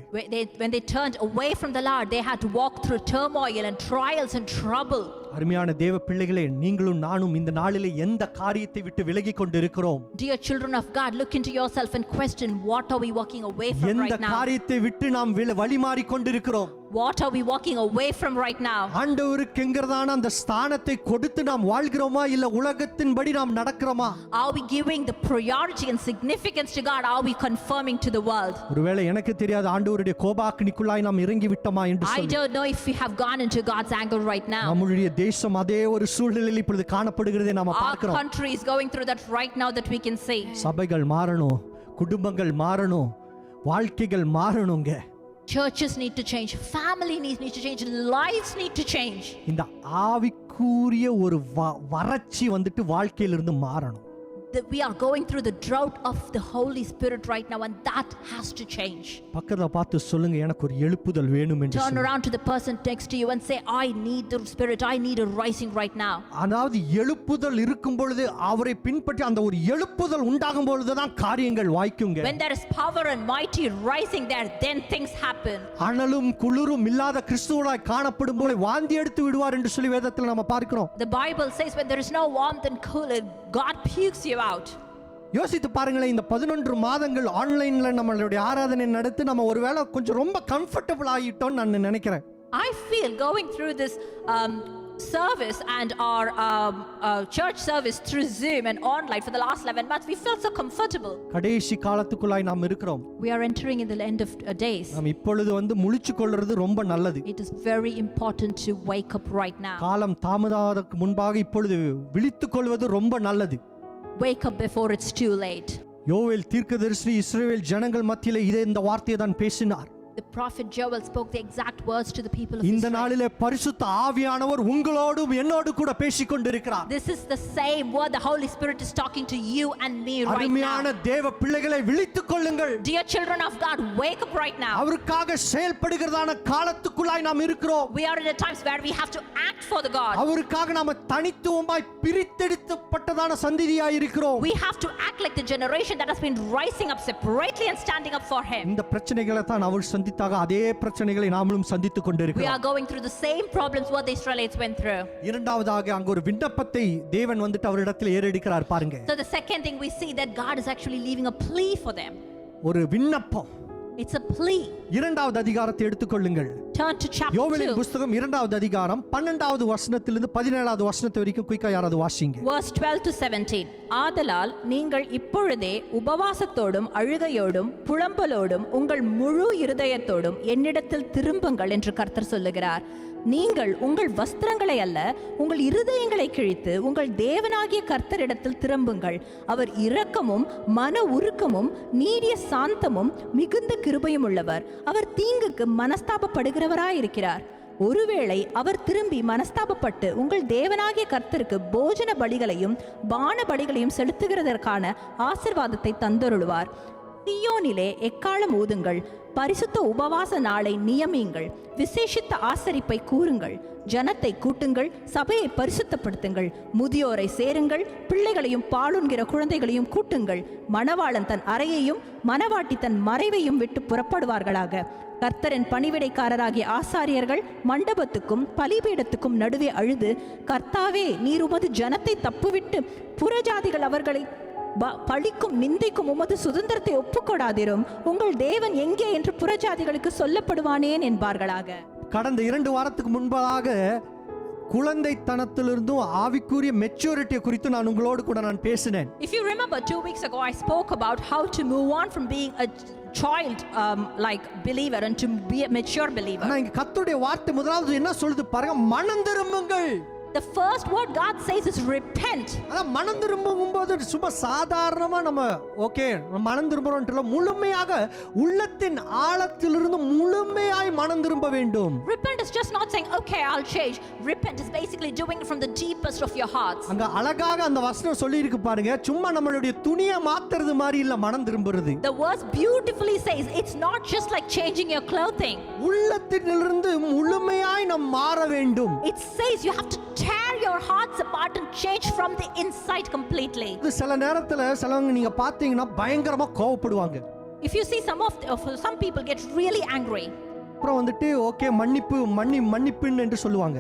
when they turned away from the Lord, they had to walk through turmoil and trials and trouble. அருமையான தேவ பிள்ளைகளே, நீங்களும் நானும் இந்த நாளிலே எந்த காரியத்தை விட்டு விலகி கொண்டிருக்கிறோம்? Dear children of God, look into yourself and question, what are we walking away from எந்த right now? காரியத்தை விட்டு நாம் வழி மாறி கொண்டிருக்கிறோம்? What are we walking away from right now? ஆண்டவருக்கு என்கிறதான அந்த ஸ்தானத்தை கொடுத்து நாம் வாழ்கிறோமா இல்ல உலகத்தின்படி நாம் நடக்கிறோமா? Are we giving the priority and significance to God? Are we conforming to the world? ஒருவேளை எனக்கு தெரியாது ஆண்டவருடைய கோபாக்கினிக்குள்ளாய் நாம் இறங்கி விட்டோமா என்று I சொல்லி. don't know if we have gone into God's anger right now. நம்முடைய தேசம் அதே ஒரு சூழ்நிலையில் இப்பொழுது காணப்படுகிறதை நாம Our பார்க்கிறோம். country is going through that right now that we can see. சபைகள் மாறணும், குடும்பங்கள் மாறணும், வாழ்க்கைகள் மாறணுங்க. Churches need to change, family needs to change, lives need to change. இந்த ஆவிக்குரிய ஒரு வறட்சி வந்துட்டு வாழ்க்கையிலிருந்து மாறணும். That we are going through the drought of the Holy Spirit right now, and that has to change. பக்கத்துல பார்த்து சொல்லுங்க, எனக்கு ஒரு எழுப்புதல் வேணும் என்று Turn சொல்லுங்க. around to the person next to you and say, I need the Spirit, I need a rising right now. அதாவது எழுப்புதல் இருக்கும் பொழுது அவரை பின்பற்றி அந்த ஒரு எழுப்புதல் உண்டாகும் பொழுதுதான் காரியங்கள் வாய்க்குங்க. When there is power and mighty rising there, then things happen. அனலும் குளிரும் இல்லாத கிறிஸ்துவாய் காணப்படும் போது வாந்தி எடுத்து விடுவார் என்று சொல்லி வேதத்தில் நம்ம பார்க்கிறோம். The Bible says when there is no warmth and cooler, God pukes you out. யோசித்து பாருங்களேன், இந்த 11 மாதங்கள் ஆன்லைன்ல நம்மளுடைய ஆராதனை நடத்தி நம்ம ஒருவேளை கொஞ்சம் ரொம்ப கம்ஃபர்டபுள் ஆகிட்டோம் நான் நினைக்கிறேன். I feel going through this service and our church service through Zoom and online for the last 11 months, we felt so comfortable. கடைசி காலத்துக்குள்ளாய் நாம் இருக்கிறோம். We are entering in the end of days. நாம் இப்பொழுது முழிச்சு கொள்றது ரொம்ப நல்லது. It is very important to wake up right now. காலம் தாமதத்துக்கு முன்பாக இப்பொழுது விழித்துக் கொள்வது ரொம்ப நல்லது. Wake up before it's too late. யோவேல் தீர்க்கதரிசி இஸ்ரவேல் ஜனங்கள் மத்தியிலே இந்த வார்த்தையை தான் பேசினார். The prophet Joel spoke the exact words to the people of இந்த Israel. நாளிலே பரிசுத்த ஆவியானவர் உங்களோடும் என்னோடு கூட பேசிக் கொண்டிருக்கிறார். This is the same word the Holy Spirit is talking to you and me right அருமையான now. தேவ பிள்ளைகளை விழித்துக் கொள்ளுங்கள். Dear children of God, wake up right now. அவருக்காக செயல்படுகிறதான காலத்துக்குள்ளாய் நாம் இருக்கிறோம். We are in the times where we have to act for the God. அவருக்காக நாம தனித்துவமாய் பிரித்தெடுக்கப்பட்டதான சந்ததியாய் இருக்கிறோம். We have to act like the generation that has been rising up separately and standing up for him. இந்த பிரச்சனைகளை தான் அவர் சந்தித்தாக அதே பிரச்சனைகளை நாமளும் சந்தித்துக் We கொண்டிருக்கிறோம். are going through the same problems what the Israelites went through. இரண்டாவதாக அங்க ஒரு விண்ணப்பத்தை தேவன் வந்துட்டு அவரிடத்தில் ஏறெடுக்கிறார் பாருங்க. So the second thing we see that God is actually leaving a plea for them. ஒரு விண்ணப்பம். It's a plea. இரண்டாவது அதிகாரத்தை எடுத்துக்கொள்ளுங்கள். Turn to chapter யோவேலின் 2. புத்தகம் இரண்டாவது அதிகாரம் 12வது வசனத்திலிருந்து 17வது வசனத்து வரைக்கும் குயிக்கா யாராவது வாசிங்க. Verse 12 to 17. ஆதலால் நீங்கள் இப்பொழுதே உபவாசத்தோடும் அழுகையோடும் புலம்பலோடும் உங்கள் முழு இருதயத்தோடும் என்னிடத்தில் திரும்புங்கள் என்று கர்த்தர் சொல்லுகிறார். நீங்கள் உங்கள் வஸ்திரங்களை அல்ல உங்கள் இருதயங்களை கிழித்து உங்கள் தேவனாகிய கர்த்தரிடத்தில் திரும்புங்கள். அவர் இரக்கமும் மன உருக்கமும் நீடிய சாந்தமும் மிகுந்த கிருபையும் உள்ளவர். அவர் தீங்குக்கு மனஸ்தாபப்படுகிறவராயிருக்கிறார். ஒருவேளை அவர் திரும்பி மனஸ்தாபப்பட்டு உங்கள் தேவனாகிய கர்த்தருக்கு போஜன பலிகளையும் பான பலிகளையும் செலுத்துகிறதற்கான ஆசீர்வாதத்தை தந்தருளுவார். சீயோனிலே எக்காலம் ஊதுங்கள், பரிசுத்த உபவாச நாளை நியமியுங்கள், விசேஷித்த ஆசரிப்பை கூறுங்கள், ஜனத்தை கூட்டுங்கள், சபையை பரிசுத்தப்படுத்துங்கள், முதியோரை சேருங்கள், பிள்ளைகளையும் பாலுண்கிற குழந்தைகளையும் கூட்டுங்கள். மணவாளன் தன் அறையையும் மணவாட்டி தன் மறைவையும் விட்டு புறப்படுவார்களாக. கர்த்தரின் பணிவிடைக்காரராகிய ஆசாரியர்கள் மண்டபத்துக்கும் பலிபீடத்துக்கும் நடுவே அழுது, கர்த்தாவே, நீர் உமது ஜனத்தை தப்புவிட்டு புறஜாதிகள் அவர்களை பழிக்கும் நிந்தைக்கும் உமது சுதந்திரத்தை ஒப்புக்கொடாதிரும். உங்கள் தேவன் எங்கே என்று புறஜாதிகளுக்கு சொல்லப்படுவானேன் என்பார்களாக. கடந்த 2 வாரத்துக்கு முன்பாக குழந்தைத்தனத்திலிருந்தும் ஆவிக்குரிய மெச்சூரிட்டியை குறித்து நான் உங்களோடு கூட நான் பேசினேன். If you remember 2 weeks ago I spoke about how to move on from being a child like believer and to be a mature believer. ஆனா இங்க கர்த்தருடைய வார்த்தை முதலாவது என்ன சொல்லுது பாருங்க, மனம் திரும்புங்கள். The first word God says is repent. அத மனம் திரும்பும்போது சும்மா சாதாரணமா நம்ம ஓகே மனம் திரும்புறோம்ன்றல முழுமையாக உள்ளத்தின் ஆழத்திலிருந்து முழுமையாய் மனம் திரும்ப வேண்டும். Repent is just not saying okay I'll change. Repent is basically doing it from the deepest of your hearts. அங்க அழகாக அந்த வசனம் சொல்லி இருக்கு பாருங்க, சும்மா நம்மளுடைய துணியை மாத்துறது மாதிரி இல்ல மனம் திரும்புறது. The verse beautifully says it's not just like changing your clothing. உள்ளத்திலிருந்து முழுமையாய் நாம் மாற வேண்டும். It says you have to tear your hearts apart and change from the inside completely. இது சில நேரத்துல சிலவங்க நீங்க பாத்தீங்கன்னா பயங்கரமா கோவப்படுவாங்க. If you see some people get really angry. அப்புறம் வந்துட்டு ஓகே மன்னிப்புன்னு என்று சொல்லுவாங்க.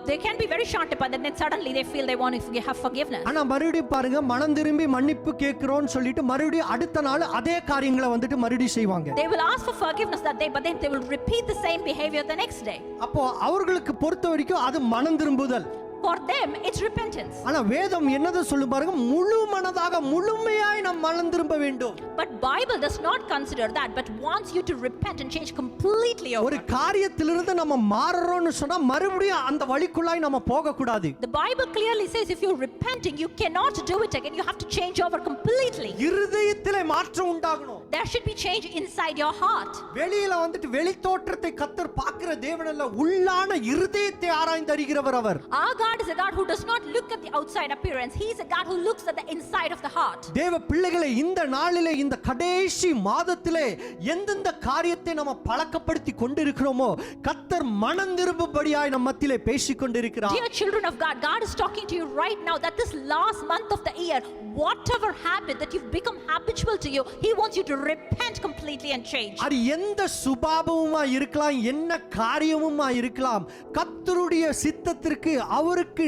They can be very short but then suddenly they feel they want to have forgiveness. ஆனா மறுபடியும் பாருங்க, மனம் திரும்பி மன்னிப்பு கேக்குறோம்னு சொல்லிட்டு மறுபடியும் அடுத்த நாள் அதே காரியங்களை வந்துட்டு மறுபடியும் செய்வாங்க. They will ask for forgiveness that day but then they will repeat the same behavior the next day. அப்போ அவர்களுக்கு பொறுத்த வரைக்கும் அது மனம் திரும்புதல். For them it's repentance. ஆனா வேதம் என்னது சொல்லு பாருங்க, முழு மனதாக முழுமையாய் நாம் மனம் திரும்ப வேண்டும். But Bible does not consider that but wants you to repent and change completely over. ஒரு காரியத்திலிருந்து நம்ம மாறறோம்னு சொன்னா மறுபடியும் அந்த வழிக்குள்ளாய் நம்ம போக கூடாது. The Bible clearly says if you're repenting you cannot do it again, you have to change over completely. இருதயத்திலே மாற்றம் உண்டாகணும். There should be change inside your heart. வெளியில வந்துட்டு வெளித்தோற்றத்தை கர்த்தர் பார்க்கிற தேவன் அல்ல, உள்ளான இருதயத்தை ஆராய்ந்து அறிகிறவர் அவர். Our God is a God who does not look at the outside appearance. He is a God who looks at the inside of the heart. தேவ பிள்ளைகளை இந்த நாளிலே இந்த கடைசி மாதத்திலே எந்தெந்த காரியத்தை நம்ம பழக்கப்படுத்தி கொண்டிருக்கிறோமோ கர்த்தர் மனம் திரும்பும்படியாய் நம் மத்தியிலே பேசிக் கொண்டிருக்கிறார். Dear children of God, God is talking to you right now that this last month of the year, whatever habit that you've become habitual to you, He wants you to repent completely and change. அது எந்த சுபாவமுமா இருக்கலாம், என்ன காரியமுமா இருக்கலாம், கர்த்தருடைய சித்தத்திற்கு அவருக்கு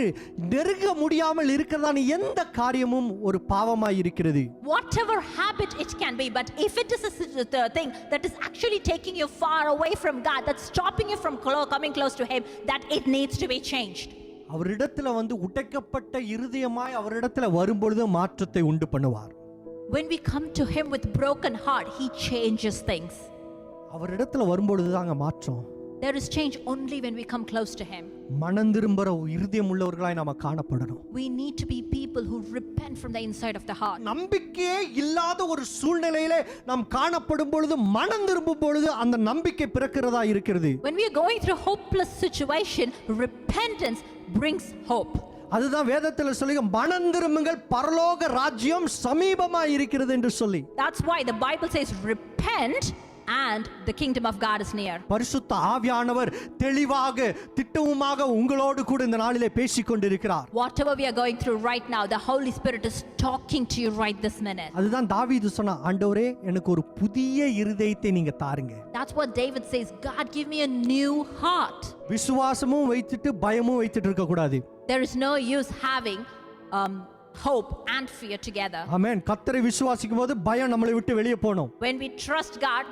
நெருங்க முடியாமல் இருக்கிறதான எந்த காரியமும் ஒரு பாவமாய் இருக்கிறது. Whatever habit it can be, but if it is a thing that is actually taking you far away from God, that's stopping you from coming close to Him, that it needs to be changed. அவரிடத்துல வந்து உடைக்கப்பட்ட இருதயமாய் அவரிடத்துல வரும்பொழுது மாற்றத்தை உண்டு பண்ணுவார். When we come to Him with broken heart, He changes things. அவரிடத்துல வரும்பொழுது தாங்க மாற்றம். There is change only when we come close to Him. மனம் திரும்புற இருதயம் உள்ளவர்களாய் நாம காணப்படணும். We need to be people who repent from the inside of the heart. நம்பிக்கையே இல்லாத ஒரு சூழ்நிலையிலே நாம் காணப்படும் பொழுது மனம் திரும்பும் பொழுது அந்த நம்பிக்கை பிறக்கிறதா இருக்கிறது. When we are going through a hopeless situation, repentance brings hope. அதுதான் வேதத்துல சொல்லுங்க, மனம் திரும்புங்கள் பரலோக ராஜ்யம் சமீபமாய் இருக்கிறது என்று சொல்லி. That's why the Bible says repent and the kingdom of God is near. பரிசுத்த ஆவியானவர் தெளிவாக திட்டவுமாக உங்களோடு கூட இந்த நாளிலே பேசிக் கொண்டிருக்கிறார். Whatever we are going through right now, the Holy Spirit is talking to you right this minute. அதுதான் தாவீது சொன்னா, ஆண்டவரே எனக்கு ஒரு புதிய இருதயத்தை நீங்க தாருங்க. That's what David says, God give me a new heart. விசுவாசமும் வைத்துட்டு பயமும் வைத்துட்டு இருக்க கூடாது. There is no use having hope and fear together. ஆமென். கர்த்தரை விசுவாசிக்கும் போது பயம் நம்மளை விட்டு வெளியே போணும். When we trust God,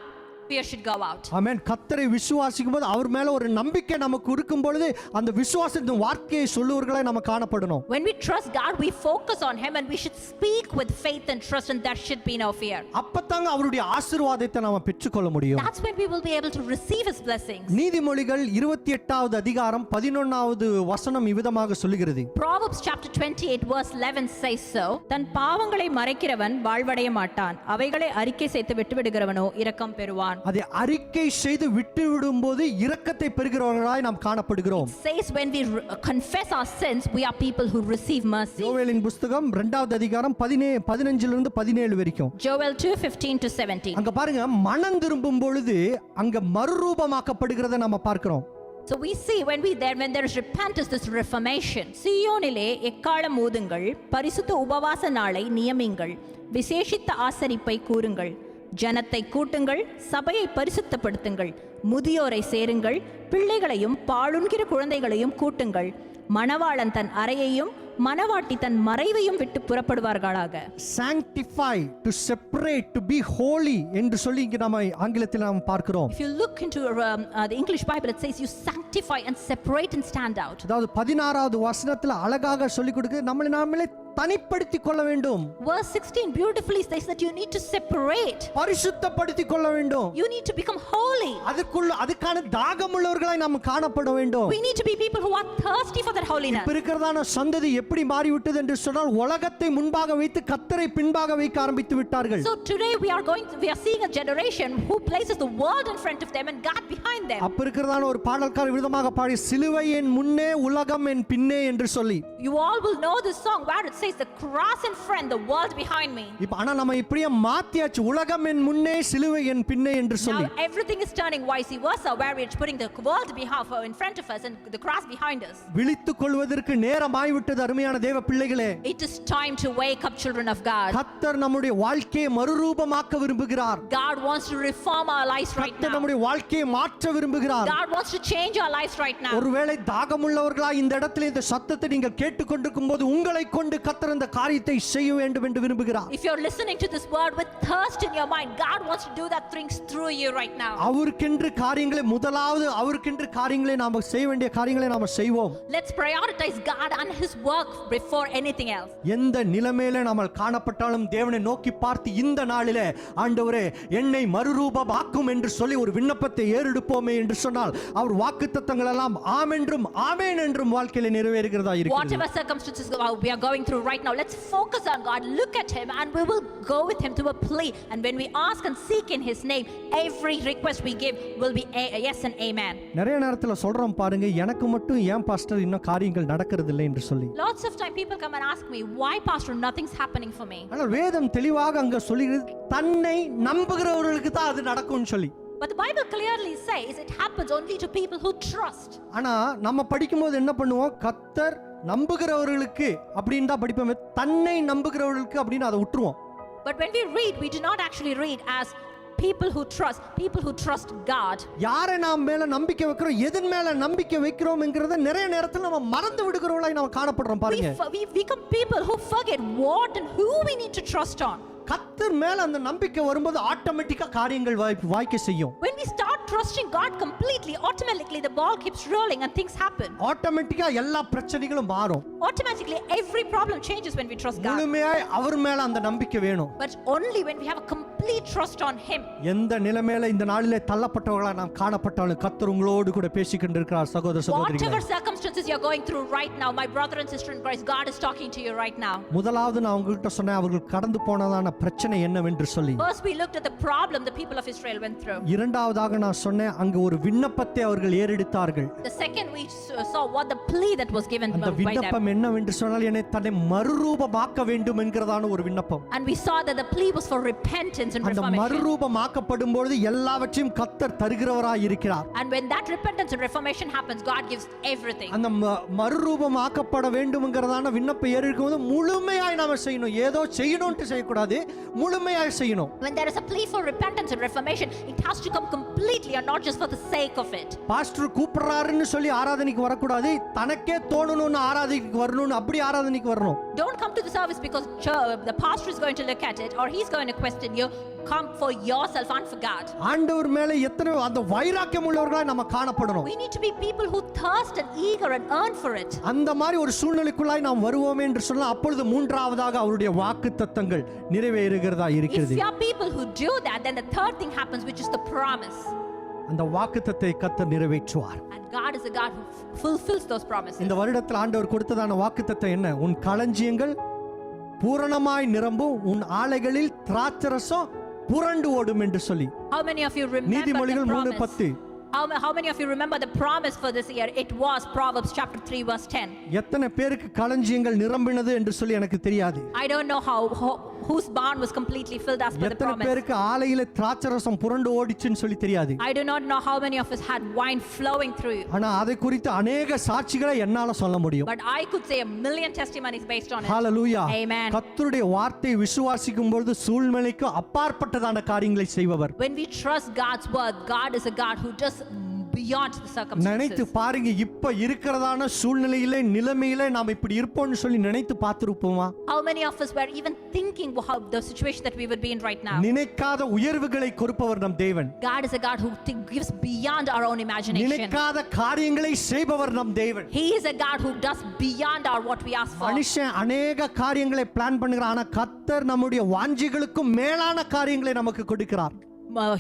fear should go out. ஆமென். கர்த்தரை விசுவாசிக்கும் போது அவர் மேல ஒரு நம்பிக்கை நமக்கு இருக்கும் பொழுது அந்த விசுவாசத்தின் வார்த்தையை சொல்லுவவர்களாய் நாம காணப்படணும். When we trust God, we focus on Him and we should speak with faith and trust, and there should be no fear. அப்பதாங்க அவருடைய ஆசீர்வாதத்தை நாம பெற்றுக்கொள்ள முடியும். That's when we will be able to receive His blessings. நீதிமொழிகள் 28வது அதிகாரம் 11வது வசனம் இவ்விதமாக சொல்லுகிறது. Proverbs chapter 28 verse 11 says so. தன் பாவங்களை மறைக்கிறவன் வாழ்வடைய மாட்டான், அவைகளை அறிக்கை செய்து விட்டுவிடுகிறவனோ இரக்கம் பெறுவான். அதை அறிக்கை செய்து விட்டு விடும்போது இரக்கத்தை பெறுகிறவர்களாய் நாம் காணப்படுகிறோம். Says when we confess our sins, we are people who receive mercy. யோவேலின் புத்தகம் 2வது அதிகாரம் 15 இருந்து 17 வரைக்கும். Joel 2:15 to 17. அங்க பாருங்க, மனம் திரும்பும் பொழுது அங்க மறுரூபமாக்கப்படுகிறதை நம்ம பார்க்கிறோம். So we see when there is repentance, this reformation. சீயோனிலே எக்காளம் ஊதுங்கள், பரிசுத்த உபவாச நாளை நியமிங்கள், விசேஷித்த ஆசரிப்பை கூறுங்கள், ஜனத்தை கூட்டுங்கள், சபையை பரிசுத்தப்படுத்துங்கள், முதியோரை சேருங்கள், பிள்ளைகளையும் பாலுண்கிற குழந்தைகளையும் கூட்டுங்கள், மணவாளன் தன் அறையையும் மணவாட்டி தன் மறைவையும் விட்டு புறப்படுவார்களாக. sanctify, to separate, to be holy என்று சொல்லி இங்க நாம ஆங்கிலத்தில் நாம் பார்க்கிறோம். If you look into the English Bible, it says you sanctify and separate and stand out. அதாவது 16வது வசனத்துல அழகாக சொல்லி கொடுக்குது, நம்மளை நாமளே தனிப்படுத்திக் கொள்ள வேண்டும். Verse 16 beautifully says that you need to separate. பரிசுத்தப்படுத்திக் கொள்ள வேண்டும். You need to become holy. அதுக்கான தாகமுள்ளவர்களாய் நாம் காணப்பட வேண்டும். We need to be people who are thirsty for that holiness. இப்ப இருக்கிறதான சந்ததி எப்படி மாறிவிட்டது என்று சொன்னால், உலகத்தை முன்பாக வைத்து கர்த்தரை பின்பாக வைக்க ஆரம்பித்து விட்டார்கள். So today we are seeing a generation who places the world in front of them and God behind them. அப்ப இருக்கிறதான ஒரு பாடல்கார விதமாக பாடி, சிலுவை என் முன்னே உலகம் என் பின்னே என்று சொல்லி. You all will know this song where it says the cross in front, the world behind me. இப்ப ஆனா நம்ம இப்படியே மாத்தியாச்சு, உலகம் என் முன்னே சிலுவை என் பின்னே என்று சொல்லி. Now everything is turning vice versa, where we're putting the world in front of us and the cross behind us. விழித்துக் கொள்வதற்கு நேரமாய் விட்டது அருமையான தேவ பிள்ளைகளே. It is time to wake up, children of God. கர்த்தர் நம்முடைய வாழ்க்கையை மறுரூபமாக்க விரும்புகிறார். God wants to reform our lives right now. கர்த்தர் நம்முடைய வாழ்க்கையை மாற்ற விரும்புகிறார். God wants to change our lives right now. ஒருவேளை தாகமுள்ளவர்களாய் இந்த இடத்துல இந்த சத்தத்தை நீங்கள் கேட்டுக்கொண்டிருக்கும் போது உங்களை கொண்டு கர்த்தர் அந்த காரியத்தை செய்ய வேண்டும் என்று விரும்புகிறார். If you're listening to this word with thirst in your mind, God wants to do that things through you right now. அவருக்கென்று காரியங்களை முதலாவது அவருக்கென்று காரியங்களை நாம செய்ய வேண்டிய காரியங்களை நாம செய்வோம். Let's prioritize God and His work before anything else. எந்த நிலைமையில நாம காணப்பட்டாலும் தேவனை நோக்கி பார்த்து இந்த நாளிலே, ஆண்டவரே என்னை மறுரூபமாக்கும் என்று சொல்லி ஒரு விண்ணப்பத்தை ஏறெடுப்போமே என்று சொன்னால், அவர் வாக்குத்தத்தங்கள் எல்லாம் ஆம் என்றும் ஆமென் என்றும் வாழ்க்கையில நிறைவேறுகிறதா இருக்கிறது. Whatever circumstances we are going through right now, let's focus on God, look at Him, and we will go with Him to a plea. And when we ask and seek in His name, every request we give will be a yes and amen. நிறைய நேரத்துல சொல்றோம் பாருங்க, எனக்கு மட்டும் ஏன் pastor இன்னும் காரியங்கள் நடக்கிறது இல்லை என்று சொல்லி. Lots of time people come and ask me, why pastor nothing's happening for me? ஆனால் வேதம் தெளிவாக அங்க சொல்லுகிறது, தன்னை நம்புகிறவர்களுக்கு தான் அது நடக்கும்னு சொல்லி. But the Bible clearly says it happens only to people who trust. ஆனா நம்ம படிக்கும்போது என்ன பண்ணுவோம், கர்த்தர் நம்புகிறவர்களுக்கு அப்படின்னு தான் படிப்போம், தன்னை நம்புகிறவர்களுக்கு அப்படின்னு அதை விட்டுருவோம். But when we read, we do not actually read as people who trust God. யாரை நாம் மேல நம்பிக்கை வைக்கிறோம், எதன் மேல நம்பிக்கை வைக்கிறோம்ங்கறத நிறைய நேரத்துல நம்ம மறந்து விடுகிறவர்களாய் நாம காணப்படுறோம் பாருங்க. We become people who forget what and who we need to trust on. கர்த்தர் மேல அந்த நம்பிக்கை வரும்போது ஆட்டோமேட்டிக்கா காரியங்கள் வாய்க்க செய்யும். When we start trusting God completely, automatically the ball keeps rolling and things happen. ஆட்டோமேட்டிக்கா எல்லா பிரச்சனைகளும் மாறும். Automatically every problem changes when we trust God. முழுமையாய் அவர் மேல அந்த நம்பிக்கை வேணும். But only when we have a complete trust on Him. எந்த நிலைமையில இந்த நாளிலே தள்ளப்பட்டவர்களா நாம் காணப்பட்டாலும் கர்த்தர் உங்களோடு கூட பேசிக்கொண்டிருக்கிறார் சகோதர சகோதரிகளே. Whatever circumstances you're going through right now, my brother and sister in Christ, God is talking to you right now. முதலாவது நான் உங்ககிட்ட சொன்னேன், அவர்கள் கடந்து போனதான பிரச்சனை என்னவென்று சொல்லி. First we looked at the problem the people of Israel went through. இரண்டாவதாக நான் நான் சொன்னேன், அங்க ஒரு விண்ணப்பத்தை அவர்கள் ஏறெடுத்தார்கள். The second we saw what the plea that was given அந்த by them. விண்ணப்பம் என்னவென்று சொன்னால், என்னை தன்னை மறுரூபமாக்க வேண்டும் என்கிறதான ஒரு விண்ணப்பம். And we saw that the plea was for repentance and அந்த reformation. மறுரூபமாக்கப்படும் பொழுது எல்லாவற்றையும் கர்த்தர் தருகிறவராய் இருக்கிறார். And when that repentance and reformation happens, God gives everything. அந்த மறுரூபமாக்கப்பட வேண்டும்ங்கிறதான விண்ணப்பம் ஏறிருக்கும் போது முழுமையாய் நாம செய்யணும். ஏதோ செய்யணும்னு செய்யக்கூடாது, முழுமையாய் செய்யணும். When there is a plea for repentance and reformation, it has to come completely and not just for the sake of it. Pastor கூப்பிடுறாருன்னு சொல்லி ஆராதனைக்கு வரக்கூடாது, தனக்கே தோணணும்னு ஆராதனைக்கு வரணும்னு அப்படி ஆராதனைக்கு வரணும். Don't come to the service because the pastor is going to look at it or he's going to question you. Come for yourself and for God. ஆண்டவர் மேல எத்தனை அந்த வைராக்கியம் உள்ளவர்களாய் நம்ம காணப்படணும். We need to be people who thirst and eager and earn for it. அந்த மாதிரி ஒரு சூழ்நிலைக்குள்ளாய் நாம் வருவோமே என்று சொன்னால், அப்பொழுது மூன்றாவதாக அவருடைய வாக்குத்தத்தங்கள் நிறைவேறுகிறதா இருக்கிறது. If you are people who do that, then the third thing happens, which is the promise. அந்த வாக்குத்தத்தை கர்த்தர் நிறைவேற்றுவார். And God is a God who fulfills those promises. இந்த வருடத்தில் ஆண்டவர் கொடுத்ததான வாக்குத்தத்தம் என்ன? உன் களஞ்சியங்கள் பூரணமாய் நிரம்பும், உன் ஆலைகளில் திராட்சரசம் புரண்டு ஓடும் என்று சொல்லி. How many of you remember நீதிமொழிகள் the promise? 3:10. How many of you remember the promise for this year? It was Proverbs chapter 3 verse 10. எத்தனை பேருக்கு களஞ்சியங்கள் நிரம்பினது என்று சொல்லி எனக்கு தெரியாது. I don't know whose barn was completely filled as per the எத்தனை promise. பேருக்கு ஆலையில திராட்சரசம் புரண்டு ஓடிச்சுன்னு சொல்லி தெரியாது. I do not know how many of us had wine flowing through. ஆனா அதை குறித்து அநேக சாட்சிகளை என்னால சொல்ல முடியும். But I could say a million testimonies based on it. Hallelujah. Amen. கர்த்தருடைய வார்த்தையை விசுவாசிக்கும் பொழுது சூழ்நிலைக்கு அப்பாற்பட்டதான காரியங்களை செய்பவர். When we trust God's word, God is a God who does beyond the நினைத்து circumstances. பாருங்க, இப்ப இருக்கிறதான சூழ்நிலையிலே நிலைமையிலே நாம் இப்படி இருப்போம்னு சொல்லி நினைத்து பார்த்திருப்போமா? How many of us were even thinking how the situation that we would be in right now? நினைக்காத உயர்வுகளை கொடுப்பவர் நம் தேவன். God is a God who gives beyond our own imagination. நினைக்காத காரியங்களை செய்பவர் நம் தேவன். He is a God who does beyond our what we ask for. மனுஷன் அநேக காரியங்களை பிளான் பண்ணுகிறான், ஆனா கர்த்தர் நம்முடைய வாஞ்சைகளுக்கும் மேலான காரியங்களை நமக்கு கொடுக்கிறார்.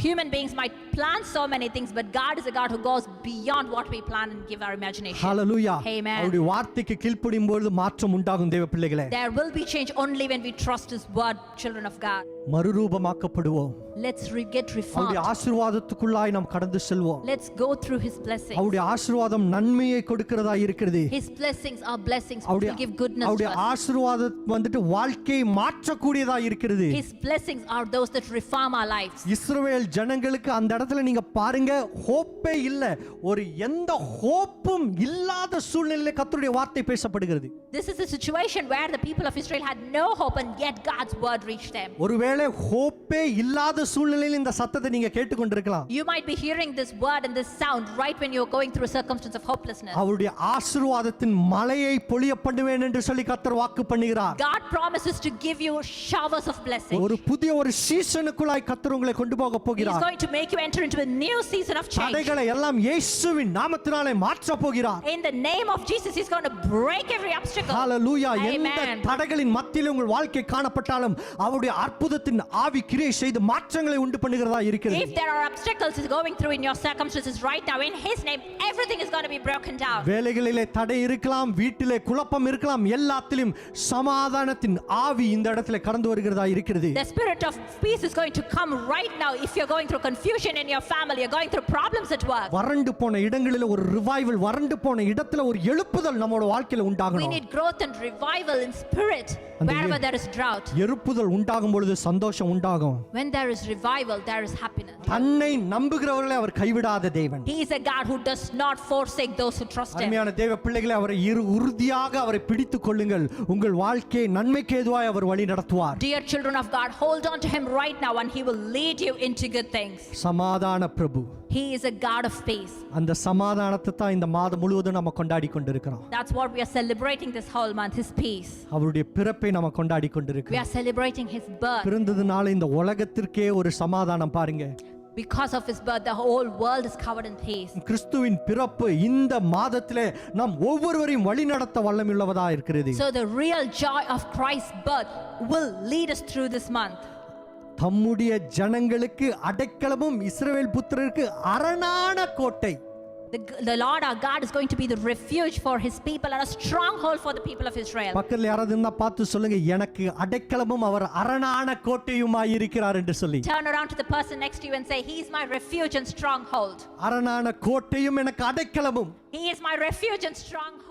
Human beings might plan so many things, but God is a God who goes beyond what we plan and give our imagination. Hallelujah. Amen. அவருடைய வார்த்தைக்கு கீழ்ப்படியும் பொழுது மாற்றம் உண்டாகும் தேவ பிள்ளைகளே. There will be change only when we trust His word, children of God. மறுரூபமாக்கப்படுவோம். Let's get அவருடைய reformed. ஆசீர்வாதத்துக்குள்ளாய் நாம் கடந்து செல்வோம். Let's go through His blessings. அவருடைய ஆசீர்வாதம் நன்மையை கொடுக்கிறதா இருக்கிறது. His blessings are blessings which will give goodness அவருடைய to us. ஆசீர்வாதம் வந்துட்டு வாழ்க்கையை மாற்றக்கூடியதா இருக்கிறது. His blessings are those that reform our lives. இஸ்ரவேல் ஜனங்களுக்கு அந்த இடத்துல நீங்க பாருங்க, ஹோப்பே இல்ல. ஒரு எந்த ஹோப்பும் இல்லாத சூழ்நிலையில கர்த்தருடைய வார்த்தை பேசப்படுகிறது. This is a situation where the people of Israel had no hope and yet God's word reached them. ஒருவேளை ஹோப்பே இல்லாத சூழ்நிலையில் இந்த சத்தத்தை நீங்க கேட்டுக்கொண்டிருக்கலாம். You might be hearing this word and this sound right when you're going through a circumstance of hopelessness. அவருடைய ஆசீர்வாதத்தின் மலையை பொழிய பண்ணுவேன் என்று சொல்லி கர்த்தர் வாக்கு பண்ணுகிறார். God promises to give you showers of blessing. ஒரு புதிய ஒரு சீசனுக்குள்ளாய் கர்த்தர் உங்களை கொண்டு போக He's போகிறார். going to make you enter into a new season of change. தடைகளை எல்லாம் இயேசுவின் நாமத்தினாலே மாற்ற போகிறார். In the name of Jesus, He's going to break every obstacle. ஹalleluya. எந்த Amen. தடைகளின் மத்தியிலே உங்கள் வாழ்க்கை காணப்பட்டாலும் அவருடைய அற்புதத்தின் ஆவி கிரியை செய்து மாற்றங்களை உண்டு பண்ணுகிறதா இருக்கிறது. If there are obstacles going through in your circumstances right now, in His name, everything is going to be broken down. வேலைகளிலே தடை இருக்கலாம், வீட்டிலே குழப்பம் இருக்கலாம், எல்லாத்திலும் சமாதானத்தின் ஆவி இந்த இடத்துல கடந்து வருகிறதா இருக்கிறது. The spirit of peace is going to come right now. If you're going through confusion in your family, you're going through problems at work. வறண்டு போன இடங்களிலே ஒரு ரிவைவல், வறண்டு போன இடத்துல ஒரு எழுப்புதல் நம்மளோட வாழ்க்கையில We உண்டாகணும். need growth and revival in spirit wherever there is drought. எழுப்புதல் உண்டாகும் பொழுது சந்தோஷம் உண்டாகும். When there is revival, there is happiness. தன்னை நம்புகிறவர்களை அவர் கைவிடாத தேவன். He is a God who does not forsake those who trust Him. அருமையான தேவ பிள்ளைகளை அவரை உறுதியாக அவரை பிடித்துக் கொள்ளுங்கள். உங்கள் வாழ்க்கையை நன்மைக்கு ஏதுவாய் அவர் வழி நடத்துவார். Dear children of God, hold on to Him right now and He will lead you into good things. சமாதான பிரபு. He is a God of peace. அந்த சமாதானத்தை தான் இந்த மாதம் முழுவதும் நம்ம கொண்டாடி கொண்டிருக்கிறோம். That's what we are celebrating this whole month, His peace. அவருடைய பிறப்பை நம்ம கொண்டாடி We கொண்டிருக்கிறோம். are celebrating His birth. பிறந்ததுனால இந்த உலகத்திற்கே ஒரு சமாதானம் பாருங்க. Because of His birth, the whole world is covered in peace. கிறிஸ்துவின் பிறப்பு இந்த மாதத்திலே நாம் ஒவ்வொருவரையும் வழிநடத்த வல்லமையுள்ளதா இருக்கிறது. So the real joy of Christ's birth will lead us through this month. தம்முடைய ஜனங்களுக்கு அடைக்கலமும் இஸ்ரவேல் புத்திரருக்கு அரணான கோட்டை. The Lord our God is going to be the refuge for his people and a stronghold for the people of Israel. பக்கத்துல யாராவது இருந்தா பார்த்து சொல்லுங்க, எனக்கு அடைக்கலமும் அவர் அரணான கோட்டையுமாய் இருக்கிறார் என்று சொல்லி. Turn around to the person next to you and say, he is my refuge and stronghold. அரணான கோட்டையும் எனக்கு அடைக்கலமும். He is my refuge and stronghold.